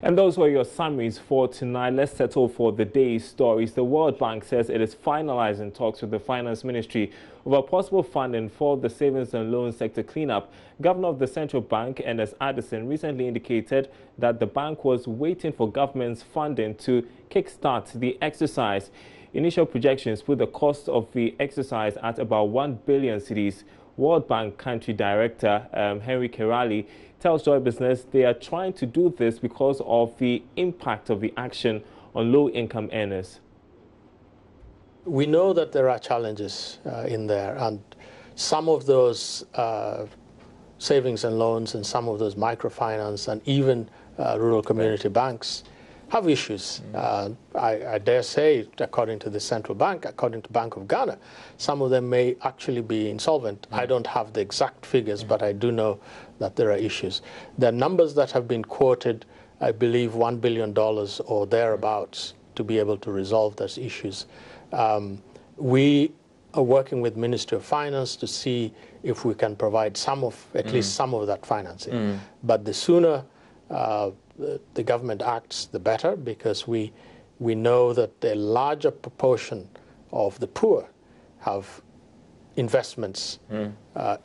And those were your summaries for tonight. Let's settle for the day's stories. The World Bank says it is finalizing talks with the Finance Ministry over possible funding for the savings and loan sector cleanup. Governor of the Central Bank, Ernest Addison, recently indicated that the bank was waiting for government's funding to kickstart the exercise. Initial projections put the cost of the exercise at about 1 billion cedis. World Bank Country Director Henry Kerali tells Joy Business they are trying to do this because of the impact of the action on low-income earners. We know that there are challenges in there, and some of those savings and loans and some of those microfinance and even rural community banks have issues. I dare say, according to the central bank, according to Bank of Ghana, some of them may actually be insolvent. I don't have the exact figures, but I do know that there are issues. The numbers that have been quoted, I believe $1 billion or thereabouts to be able to resolve those issues. We are working with Ministry of Finance to see if we can provide some of, at least some of that financing. But the sooner the government acts, the better, because we know that the larger proportion of the poor have investments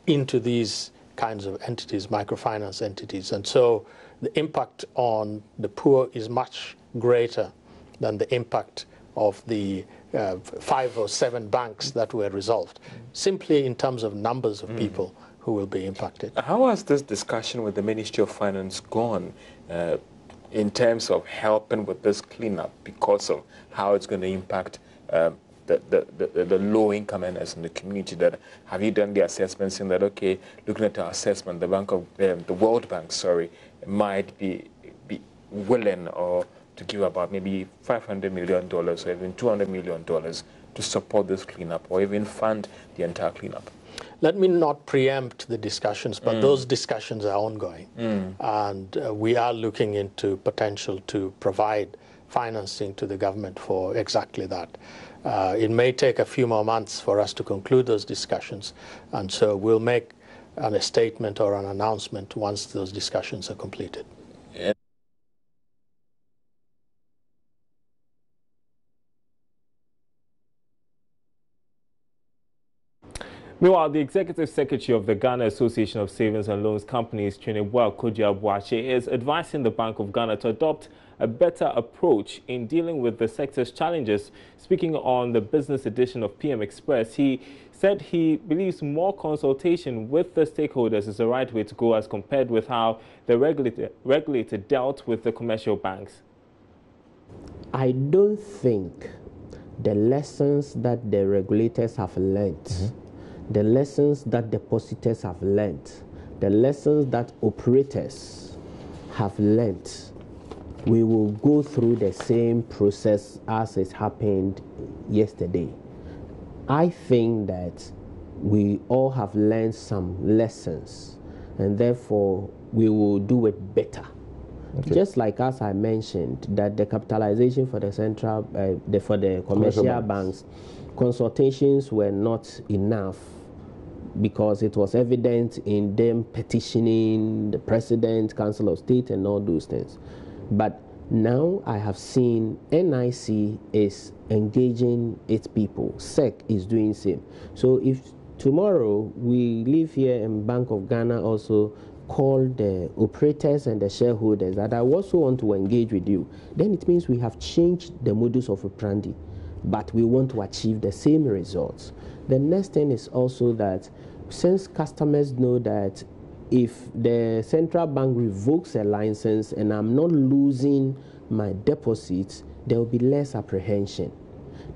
into these kinds of entities, microfinance entities. And so the impact on the poor is much greater than the impact of the 5 or 7 banks that were resolved, simply in terms of numbers of people who will be impacted. How has this discussion with the Ministry of Finance gone in terms of helping with this cleanup, because of how it's going to impact the low-income earners in the community? That have you done the assessment saying that, okay, looking at our assessment, the World Bank, might be willing or to give about maybe $500 million or even $200 million to support this cleanup or even fund the entire cleanup? Let me not preempt the discussions, but those discussions are ongoing. And we are looking into potential to provide financing to the government for exactly that. It may take a few more months for us to conclude those discussions, and so we'll make a statement or an announcement once those discussions are completed. Meanwhile, the Executive Secretary of the Ghana Association of Savings and Loans Companies, Chinebua Kodja-Boakye, is advising the Bank of Ghana to adopt a better approach in dealing with the sector's challenges. Speaking on the business edition of PM Express, he said he believes more consultation with the stakeholders is the right way to go as compared with how the regulator dealt with the commercial banks. I don't think the lessons that the regulators have learned, the lessons that depositors have learned, the lessons that operators have learned, we will go through the same process as it happened yesterday. I think that we all have learned some lessons, and therefore we will do it better. Okay. Just like as I mentioned, that the capitalization for the central, for the commercial banks, consultations were not enough, because it was evident in them petitioning the President, Council of State, and all those things. But now I have seen NIC is engaging its people. SEC is doing the same. So if tomorrow we live here and Bank of Ghana also call the operators and the shareholders that I also want to engage with you, then it means we have changed the modus operandi, but we want to achieve the same results. The next thing is also that since customers know that if the central bank revokes a license and I'm not losing my deposits, there will be less apprehension.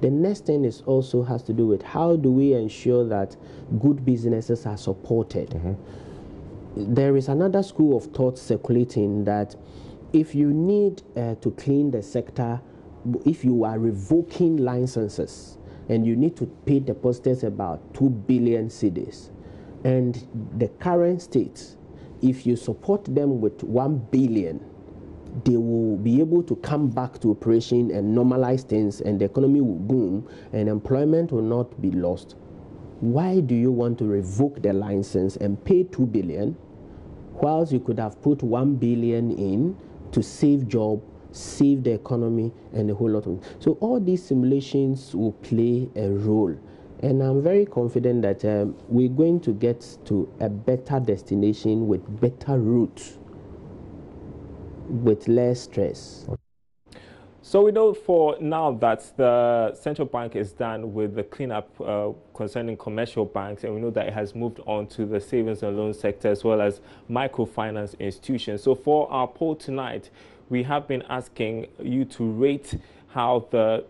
The next thing is also has to do with how do we ensure that good businesses are supported. There is another school of thought circulating that if you need to clean the sector, if you are revoking licenses and you need to pay depositors about 2 billion cedis, and the current state, if you support them with 1 billion, they will be able to come back to operation and normalize things, and the economy will boom and employment will not be lost. Why do you want to revoke the license and pay 2 billion, whilst you could have put 1 billion in, to save jobs, save the economy, and a whole lot of. So all these simulations will play a role. And I'm very confident that we're going to get to a better destination with better routes, with less stress. So we know for now that the central bank is done with the cleanup concerning commercial banks, and we know that it has moved on to the savings and loan sector as well as microfinance institutions. So for our poll tonight, we have been asking you to rate how the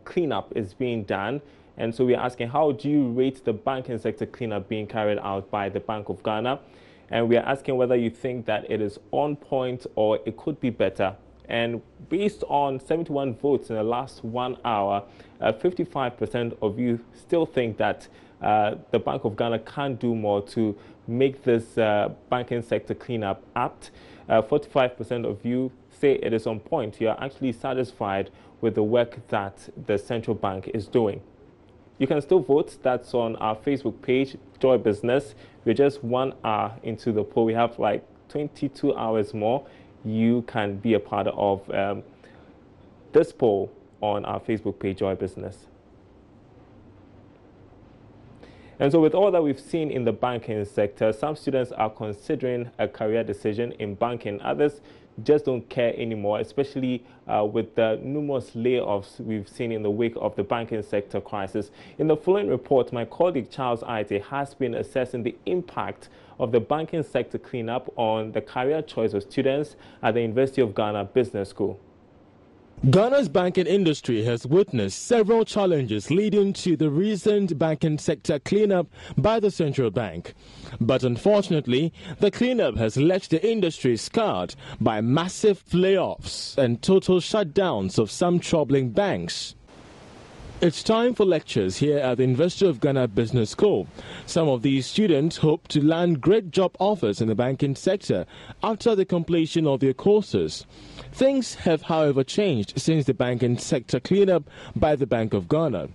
cleanup is being done. And so we're asking, how do you rate the banking sector cleanup being carried out by the Bank of Ghana? And we are asking whether you think that it is on point or it could be better. And based on 71 votes in the last 1 hour, 55% of you still think that the Bank of Ghana can do more to make this banking sector cleanup apt. 45% of you say it is on point. You are actually satisfied with the work that the central bank is doing. You can still vote. That's on our Facebook page, Joy Business. We're just 1 hour into the poll. We have like 22 hours more. You can be a part of this poll on our Facebook page, Joy Business. And so with all that we've seen in the banking sector, some students are considering a career decision in banking. Others just don't care anymore, especially with the numerous layoffs we've seen in the wake of the banking sector crisis. In the following report, my colleague Charles Aite has been assessing the impact of the banking sector cleanup on the career choice of students at the University of Ghana Business School. Ghana's banking industry has witnessed several challenges leading to the recent banking sector cleanup by the central bank. But unfortunately, the cleanup has left the industry scarred by massive layoffs and total shutdowns of some troubling banks. It's time for lectures here at the University of Ghana Business School. Some of these students hope to land great job offers in the banking sector after the completion of their courses. Things have, however, changed since the banking sector cleanup by the Bank of Ghana.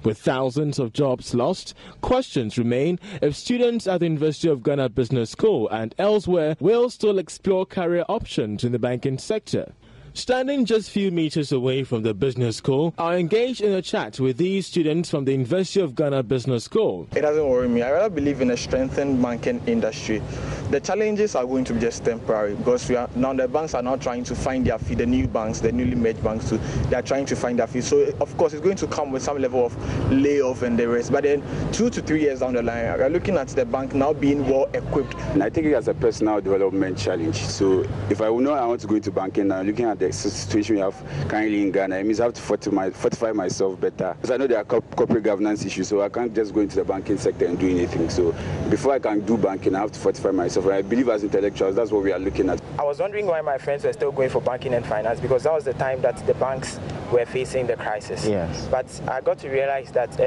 With thousands of jobs lost, questions remain if students at the University of Ghana Business School and elsewhere will still explore career options in the banking sector. Standing just a few meters away from the business school, I engaged in a chat with these students from the University of Ghana Business School. It doesn't worry me. I rather believe in a strengthened banking industry. The challenges are going to be just temporary because the banks are now trying to find their feet, the new banks, the newly merged banks, too. They are trying to find their feet. So, of course, it's going to come with some level of layoff and the rest. But then 2 to 3 years down the line, we're looking at the bank now being well equipped. I take it as a personal development challenge. So if I know I want to go into banking now, looking at the situation we have currently in Ghana, it means I have to fortify myself better. Because I know there are corporate governance issues, so I can't just go into the banking sector and do anything. So before I can do banking, I have to fortify myself. And I believe as intellectuals, that's what we are looking at. I was wondering why my friends were still going for banking and finance, because that was the time that the banks were facing the crisis. Yes. But I got to realize that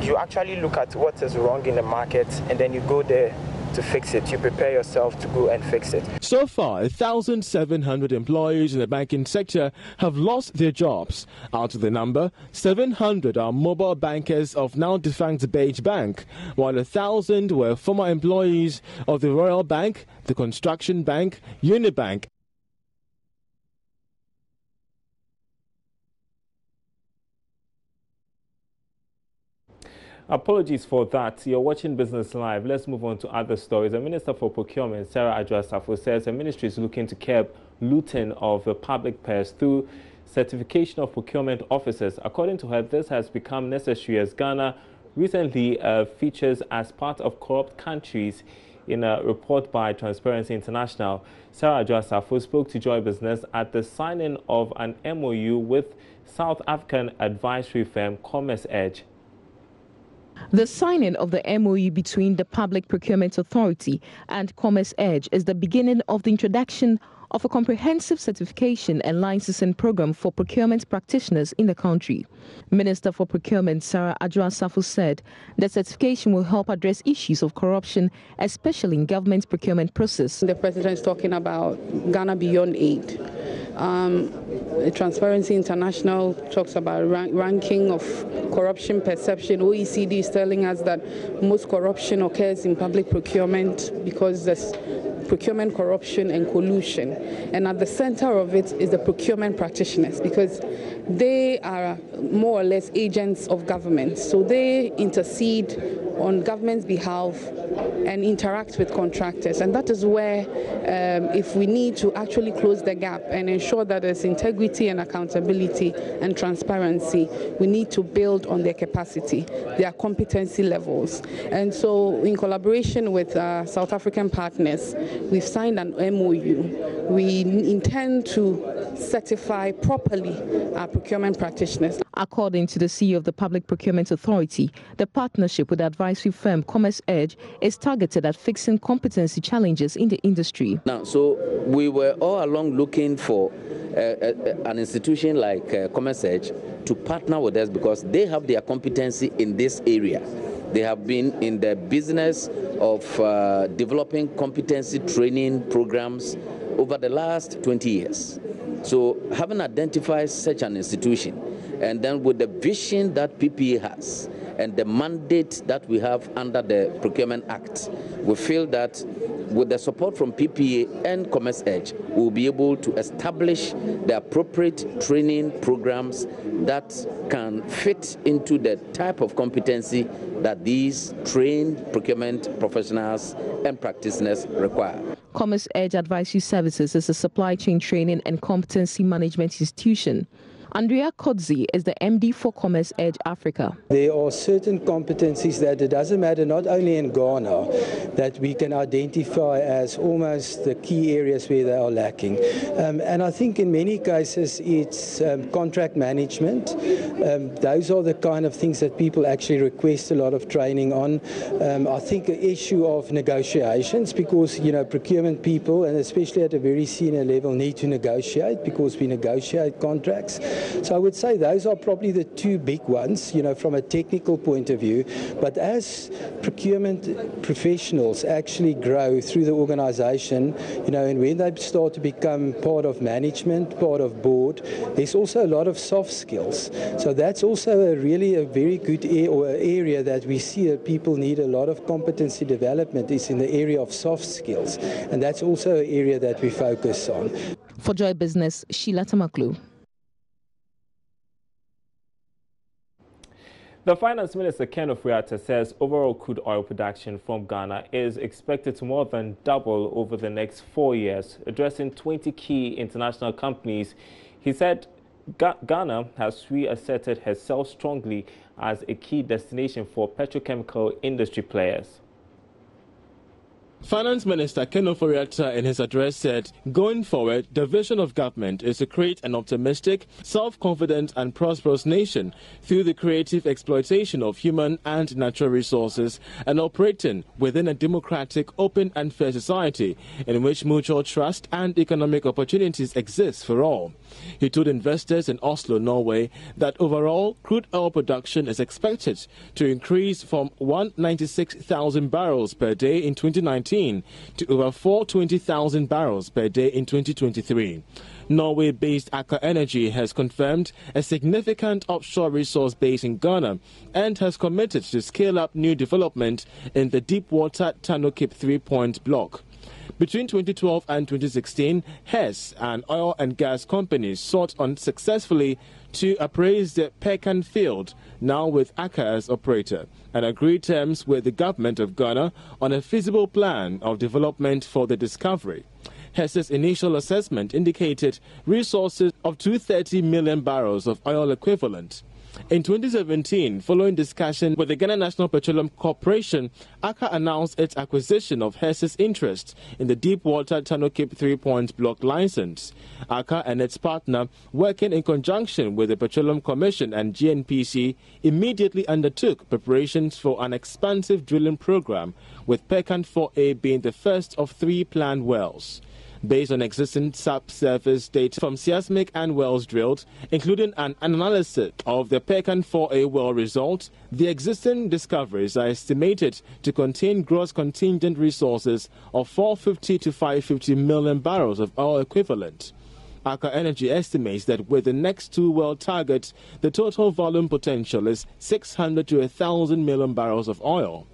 you actually look at what is wrong in the market and then you go there to fix it. You prepare yourself to go and fix it. So far, 1,700 employees in the banking sector have lost their jobs. Out of the number, 700 are mobile bankers of now defunct Beige Bank, while 1,000 were former employees of the Royal Bank, the Construction Bank, Unibank. Apologies for that. You're watching Business Live. Let's move on to other stories. The Minister for Procurement, Sarah Adjoa-Safo, says the ministry is looking to curb looting of the public purse through certification of procurement officers. According to her, this has become necessary as Ghana recently features as part of corrupt countries in a report by Transparency International. Sarah Adjoa-Safo spoke to Joy Business at the signing of an MOU with South African advisory firm Commerce Edge. The signing of the MOU between the Public Procurement Authority and Commerce Edge is the beginning of the introduction of a comprehensive certification and licensing program for procurement practitioners in the country. Minister for Procurement Sarah Adjoa-Safo said the certification will help address issues of corruption, especially in government procurement process. The president is talking about Ghana Beyond Aid. Transparency International talks about ranking of corruption perception. OECD is telling us that most corruption occurs in public procurement because there's procurement corruption and collusion. And at the center of it is the procurement practitioners, because they are more or less agents of government. So they intercede on government's behalf and interact with contractors. And that is where, if we need to actually close the gap and ensure that there's integrity and accountability and transparency, we need to build on their capacity, their competency levels. And so in collaboration with South African partners, we've signed an MOU. We intend to certify properly our procurement practitioners. According to the CEO of the Public Procurement Authority, the partnership with advisory firm Commerce Edge is targeted at fixing competency challenges in the industry. Now, so we were all along looking for an institution like Commerce Edge to partner with us because they have their competency in this area. They have been in the business of developing competency training programs over the last 20 years. So having identified such an institution, and then with the vision that PPA has and the mandate that we have under the Procurement Act, we feel that with the support from PPA and Commerce Edge, we will be able to establish the appropriate training programs that can fit into the type of competency that these trained procurement professionals and practitioners require. Commerce Edge Advisory Services is a supply chain training and competency management institution. Andrea Kodzi is the MD for Commerce Edge Africa. There are certain competencies that it doesn't matter, not only in Ghana, that we can identify as almost the key areas where they are lacking. And I think in many cases it's contract management. Those are the kind of things that people actually request a lot of training on. I think the issue of negotiations, because, you know, procurement people, and especially at a very senior level, need to negotiate because we negotiate contracts. So I would say those are probably the two big ones, you know, from a technical point of view. But as procurement professionals actually grow through the organization, you know, and when they start to become part of management, part of board, there's also a lot of soft skills. So that's also a very good area that we see that people need a lot of competency development is in the area of soft skills. And that's also an area that we focus on. For Joy Business, Sheila Tamaklu. The Finance Minister, Ken Ofori-Atta, says overall crude oil production from Ghana is expected to more than double over the next 4 years. Addressing 20 key international companies, he said Ghana has reasserted herself strongly as a key destination for petrochemical industry players. Finance Minister Ken Ofori-Atta in his address said, going forward, the vision of government is to create an optimistic, self-confident and prosperous nation through the creative exploitation of human and natural resources and operating within a democratic, open and fair society in which mutual trust and economic opportunities exist for all. He told investors in Oslo, Norway, that overall crude oil production is expected to increase from 196,000 barrels per day in 2019 to over 420,000 barrels per day in 2023. Norway-based Aker Energy has confirmed a significant offshore resource base in Ghana and has committed to scale up new development in the deepwater Tanukip 3-point block. Between 2012 and 2016, Hess, an oil and gas company, sought unsuccessfully to appraise the Pecan field, now with Aker as operator, and agreed terms with the government of Ghana on a feasible plan of development for the discovery. Hess's initial assessment indicated resources of 230 million barrels of oil equivalent. In 2017, following discussion with the Ghana National Petroleum Corporation, Aker announced its acquisition of Hess's interest in the deepwater Tanukip 3-point block license. Aker and its partner, working in conjunction with the Petroleum Commission and GNPC, immediately undertook preparations for an expansive drilling program, with Pecan 4A being the first of 3 planned wells. Based on existing subsurface data from seismic and wells drilled, including an analysis of the Pecan 4A well results, the existing discoveries are estimated to contain gross contingent resources of 450 to 550 million barrels of oil equivalent. Aker Energy estimates that with the next 2 well targets, the total volume potential is 600 to 1,000 million barrels of oil.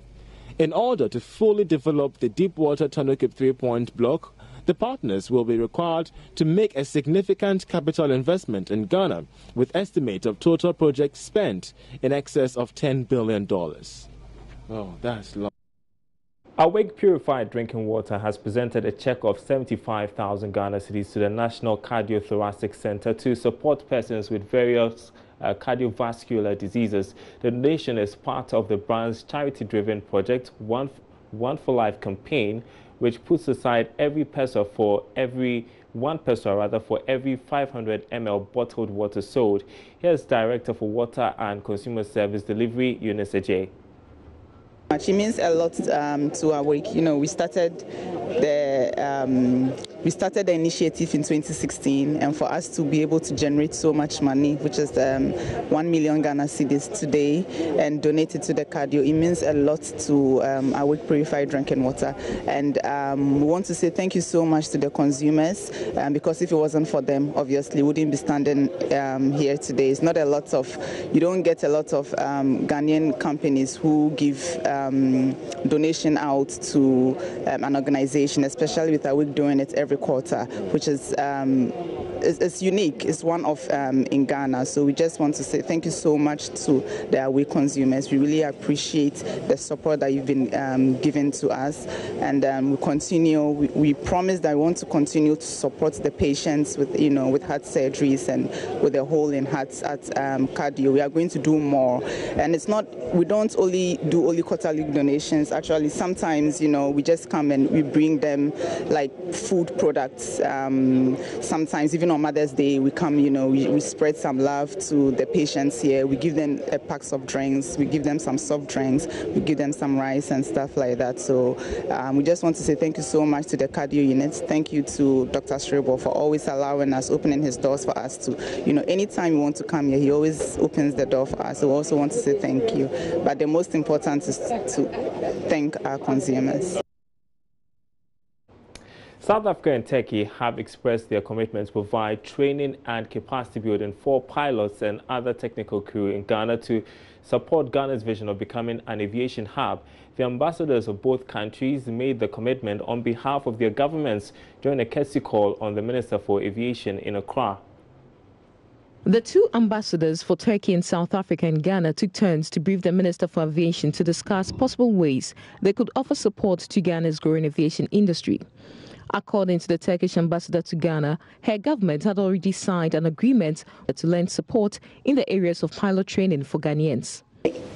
In order to fully develop the deepwater Tanukip 3-point block, the partners will be required to make a significant capital investment in Ghana, with estimate of total project spent in excess of $10 billion. Oh, that's long. Awake Purified Drinking Water has presented a check of 75,000 Ghana cedis to the National Cardiothoracic Center to support persons with various cardiovascular diseases. The donation is part of the brand's charity-driven project, One for Life campaign, which puts aside every peso for every 500 ml bottled water sold. Here's Director for Water and Consumer Service Delivery, Eunice J. It means a lot to Awake. You know, we started the initiative in 2016, and for us to be able to generate so much money, which is 1 million Ghana cedis today, and donate it to the cardio, it means a lot to Awake Purified Drinking Water. And we want to say thank you so much to the consumers, because if it wasn't for them, obviously, we wouldn't be standing here today. It's not a lot of, you don't get a lot of Ghanaian companies who give donation out to an organization, especially with Awake doing it every quarter, which is it's unique. It's one of in Ghana. So we just want to say thank you so much to the Awake consumers. We really appreciate the support that you've been giving to us, and we continue. We promise that we want to continue to support the patients with with heart surgeries and with the hole in hearts at cardio. We are going to do more, and it's not. We don't only do quarterly donations. Actually, sometimes we just come and we bring them like food products. Sometimes even on Mother's Day, we come, we spread some love to the patients here. We give them packs of drinks. We give them some soft drinks. We give them some rice and stuff like that. So we just want to say thank you so much to the cardio units. Thank you to Dr. Shrebo for always allowing us, opening his doors for us to, anytime we want to come here, he always opens the door for us. So we also want to say thank you. But the most important is to thank our consumers. South Africa and Turkey have expressed their commitment to provide training and capacity building for pilots and other technical crew in Ghana to support Ghana's vision of becoming an aviation hub. The ambassadors of both countries made the commitment on behalf of their governments during a courtesy call on the Minister for Aviation in Accra. The two ambassadors for Turkey and South Africa and Ghana took turns to brief the Minister for Aviation to discuss possible ways they could offer support to Ghana's growing aviation industry. According to the Turkish ambassador to Ghana, her government had already signed an agreement to lend support in the areas of pilot training for Ghanaians.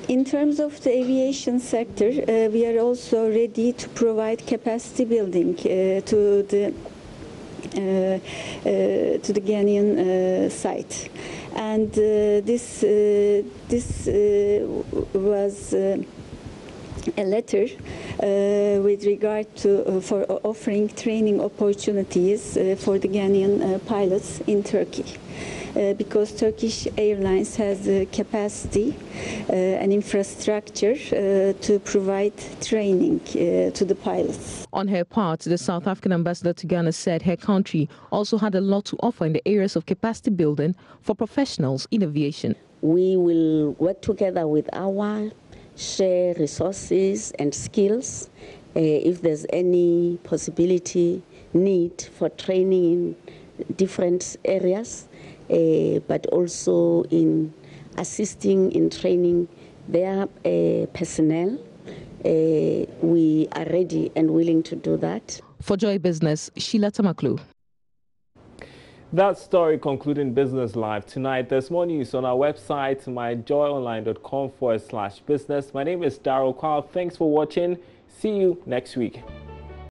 In terms of the aviation sector, we are also ready to provide capacity building to the Ghanaian side, and this was a letter with regard to for offering training opportunities for the Ghanaian pilots in Turkey. Because Turkish Airlines has the capacity and infrastructure to provide training to the pilots. On her part, the South African ambassador to Ghana said her country also had a lot to offer in the areas of capacity building for professionals in aviation. We will work together with our share resources and skills. If there's any possibility, need for training in different areas, but also in assisting in training their personnel. We are ready and willing to do that. For Joy Business, Sheila Tamaklu. That story concluding Business Live tonight. There's more news on our website, myjoyonline.com/business. My name is Daryl Kwal. Thanks for watching. See you next week.